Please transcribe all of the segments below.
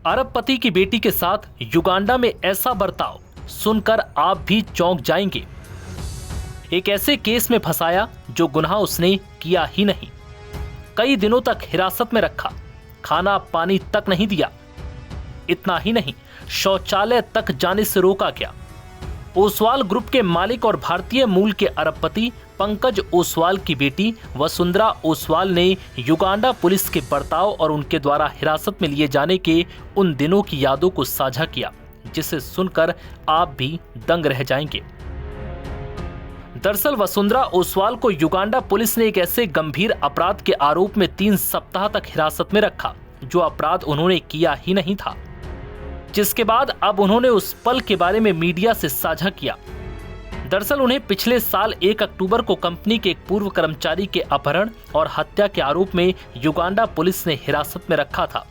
अरबपति की बेटी के साथ युगांडा में ऐसा बर्ताव सुनकर आप भी चौंक जाएंगे। एक ऐसे केस में फंसाया जो गुनाह उसने किया ही नहीं, कई दिनों तक हिरासत में रखा, खाना पानी तक नहीं दिया। इतना ही नहीं, शौचालय तक जाने से रोका गया। ओसवाल ग्रुप के मालिक और भारतीय मूल के अरबपति पंकज ओसवाल की बेटी वसुंधरा ओसवाल ने युगांडा पुलिस के बर्ताव और उनके द्वारा हिरासत में लिए जाने के उन दिनों की यादों को साझा किया, जिसे सुनकर आप भी दंग रह जाएंगे। दरसल वसुंधरा ओसवाल को युगांडा पुलिस ने एक ऐसे गंभीर अपराध के आरोप में 3 सप्ताह तक हिरासत में रखा, जो अपराध उन्होंने किया ही नहीं था, जिसके बाद अब उन्होंने उस पल के बारे में मीडिया से साझा किया। दरअसल उन्हें पिछले साल 1 अक्टूबर को कंपनी के एक पूर्व कर्मचारी के अपहरण और हत्या के आरोप में युगांडा पुलिस ने हिरासत में रखा था।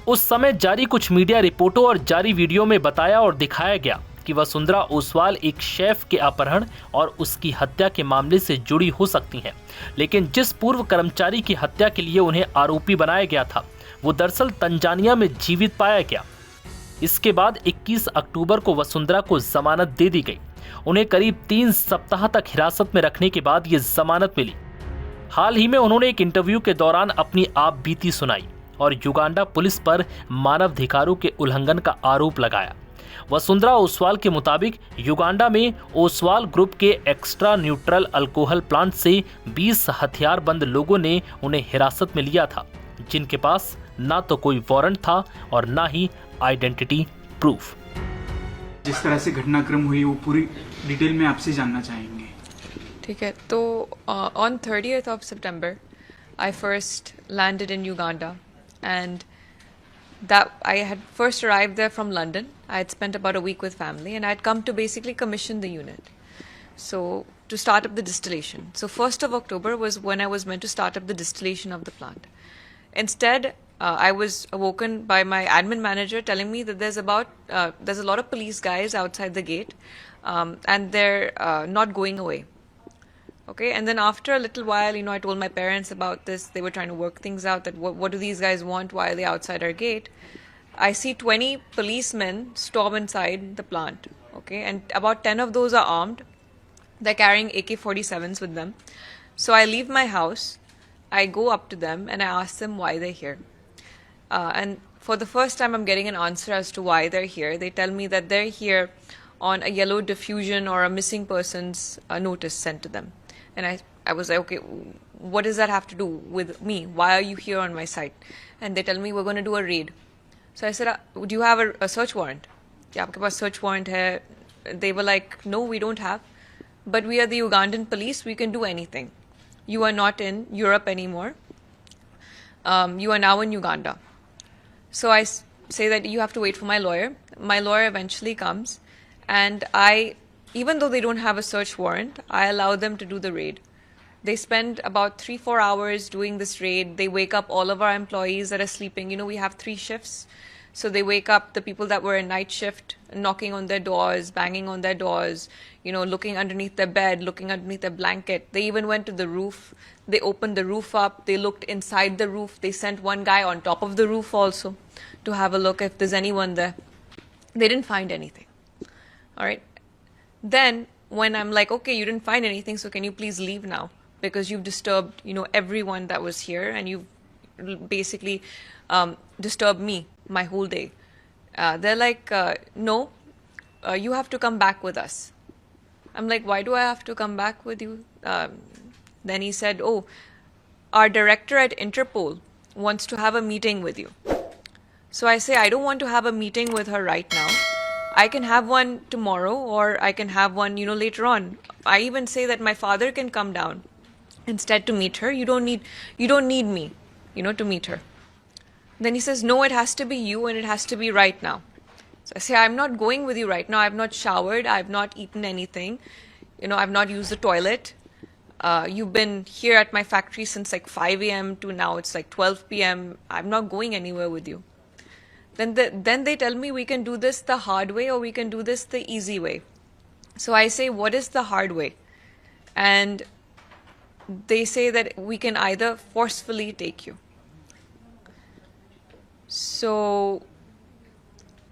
उस समय जारी कुछ मीडिया रिपोर्टों और जारी वीडियो में बताया और दिखाया गया कि वसुंधरा ओसवाल एक शेफ के अपहरण और उसकी हत्या के मामले से जुड़ी हो सकती हैं, लेकिन जिस पूर्व कर्मचारी की हत्या के लिए उन्हें आरोपी बनाया गया था, वो दरअसल तंजानिया में जीवित पाया गया। इसके बाद 21 अक्टूबर को वसुंधरा को जमानत दे दी गई। उन्हें करीब 3 सप्ताह तक हिरासत में रखने के बाद ये जमानत मिली। हाल ही में उन्होंने एक इंटरव्यू के दौरान अपनी आप बीती सुनाई और युगांडा पुलिस पर मानवाधिकारों के उल्लंघन का आरोप लगाया। वसुंधरा ओसवाल के मुताबिक युगांडा में ओसवाल ग्रुप के एक्स्ट्रा न्यूट्रल अल्कोहल प्लांट से 20 हथियारबंद लोगों ने उन्हें हिरासत में लिया था, जिनके पास ना तो कोई वारंट था और ना ही आइडेंटिटी प्रूफ। जिस तरह से घटनाक्रम हुई वो पूरी डिटेल में आपसे जानना चाहेंगे। ठीक है, तो on 30th of September I first landed in Uganda, and that I had first arrived there from London. I had spent about a week with family, and I had come to basically commission the unit, so to start up the distillation. So 1st of October was when I was meant to start up the distillation of the plant. Instead, I was awoken by my admin manager telling me that there's a lot of police guys outside the gate, and they're not going away. Okay, and then after a little while, I told my parents about this. They were trying to work things out, that what do these guys want? Why are they outside our gate? I see 20 policemen storm inside the plant. Okay, and about 10 of those are armed. They're carrying AK-47s with them. So I leave my house, I go up to them and I ask them why they're here. And for the first time, I'm getting an answer as to why they're here. They tell me that they're here on a yellow diffusion or a missing persons notice sent to them. And I was like, okay, what does that have to do with me? Why are you here on my site? And they tell me we're going to do a raid. So I said, do you have a search warrant? Yeah, आपके पास search warrant है? They were like, no, we don't have. But we are the Ugandan police. We can do anything. You are not in Europe anymore. You are now in Uganda. So I say that you have to wait for my lawyer. My lawyer eventually comes, and even though they don't have a search warrant, I allow them to do the raid. They spend about 3-4 hours doing this raid. They wake up all of our employees that are sleeping. We have 3 shifts. So they wake up the people that were in night shift, knocking on their doors, banging on their doors, looking underneath their bed, looking underneath their blanket. They even went to the roof. They opened the roof up. They looked inside the roof. They sent one guy on top of the roof also to have a look if there's anyone there. They didn't find anything. All right. Then when I'm like, okay, you didn't find anything, so can you please leave now? Because you've disturbed, everyone that was here, and you've basically disturbed me my whole day. They're like, no, you have to come back with us. I'm like, why do I have to come back with you? Then he said, oh, our director at Interpol wants to have a meeting with you. So I say, I don't want to have a meeting with her right now. I can have one tomorrow, or I can have one, later on. I even say that my father can come down instead to meet her. You don't need me, to meet her. Then he says, no, it has to be you, and it has to be right now. So I say, I'm not going with you right now. I've not showered. I've not eaten anything. I've not used the toilet. You've been here at my factory since like 5 a.m. to now it's like 12 p.m. I'm not going anywhere with you. Then they tell me we can do this the hard way or we can do this the easy way. So I say, what is the hard way? And they say that we can either forcefully take you. So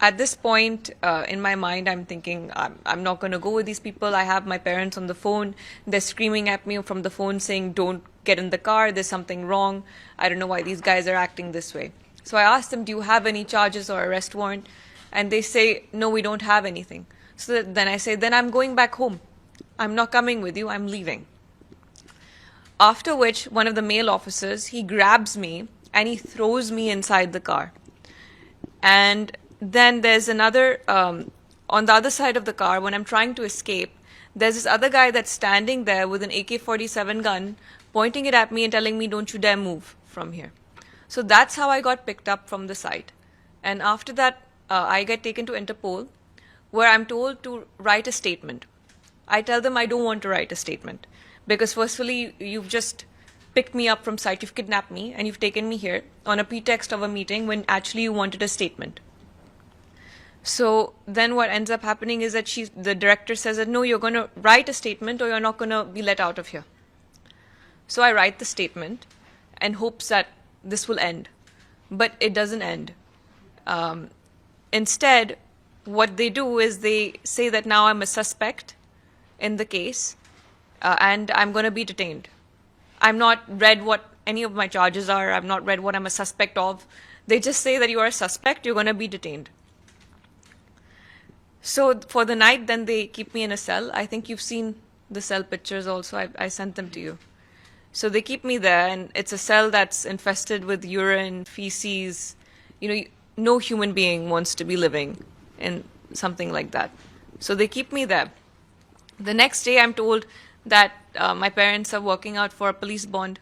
at this point in my mind, I'm thinking I'm not going to go with these people. I have my parents on the phone. They're screaming at me from the phone saying, don't get in the car. There's something wrong. I don't know why these guys are acting this way. So I asked them, do you have any charges or arrest warrant? And they say, no, we don't have anything. So then I say, then I'm going back home. I'm not coming with you. I'm leaving. After which, one of the male officers, he grabs me and he throws me inside the car. And then there's another, on the other side of the car, when I'm trying to escape, there's this other guy that's standing there with an AK-47 gun, pointing it at me and telling me, don't you dare move from here. So that's how I got picked up from the site. And after that, I get taken to Interpol, where I'm told to write a statement. I tell them I don't want to write a statement, because firstly, you've just picked me up from site, you've kidnapped me, and you've taken me here on a pretext of a meeting when actually you wanted a statement. So then what ends up happening is that the director says that, no, you're going to write a statement or you're not going to be let out of here. So I write the statement and hopes that this will end. But it doesn't end. Instead, what they do is they say that now I'm a suspect in the case and I'm going to be detained. I've not read what any of my charges are. I've not read what I'm a suspect of. They just say that you are a suspect, you're going to be detained. So for the night, then they keep me in a cell. I think you've seen the cell pictures also. I sent them to you. So they keep me there, and it's a cell that's infested with urine, feces. You know, no human being wants to be living in something like that. So they keep me there. The next day, I'm told that my parents are working out for a police bond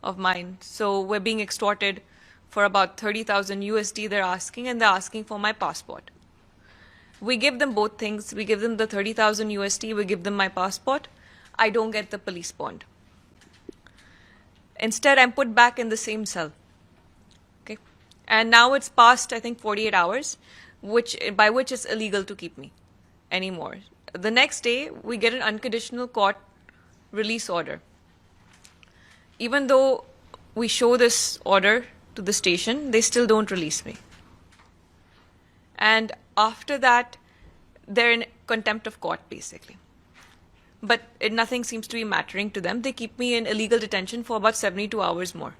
of mine. So we're being extorted for about 30,000 USD they're asking, and they're asking for my passport. We give them both things. We give them the 30,000 USD, we give them my passport. I don't get the police bond. Instead, I'm put back in the same cell. Okay? And now it's past, I think, 48 hours, by which it's illegal to keep me anymore. The next day, we get an unconditional court release order. Even though we show this order to the station, they still don't release me. And after that, they're in contempt of court, basically. But nothing seems to be mattering to them. They keep me in illegal detention for about 72 hours more.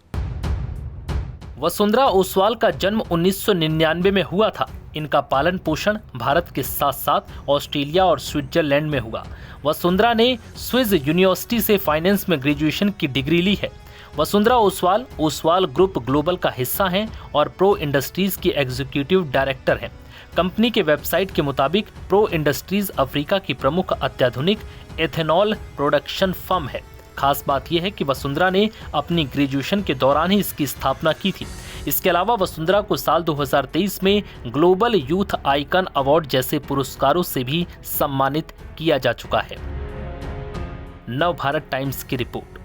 Vasundhara Oswal का जन्म 1999 में हुआ था। इनका पालन पोषण भारत के साथ साथ ऑस्ट्रेलिया और स्विट्जरलैंड में हुआ। वसुंधरा ने स्विस यूनिवर्सिटी से फाइनेंस में ग्रेजुएशन की डिग्री ली है। वसुंधरा ओसवाल ओसवाल ग्रुप ग्लोबल का हिस्सा हैं और प्रो इंडस्ट्रीज की एग्जीक्यूटिव डायरेक्टर हैं। कंपनी के वेबसाइट के मुताबिक प्रो इंडस्ट्रीज अफ्रीका की प्रमुख अत्याधुनिक एथेनॉल प्रोडक्शन फर्म है। खास बात यह है कि वसुंधरा ने अपनी ग्रेजुएशन के दौरान ही इसकी स्थापना की थी। इसके अलावा वसुंधरा को साल 2023 में ग्लोबल यूथ आइकन अवार्ड जैसे पुरस्कारों से भी सम्मानित किया जा चुका है। नवभारत टाइम्स की रिपोर्ट।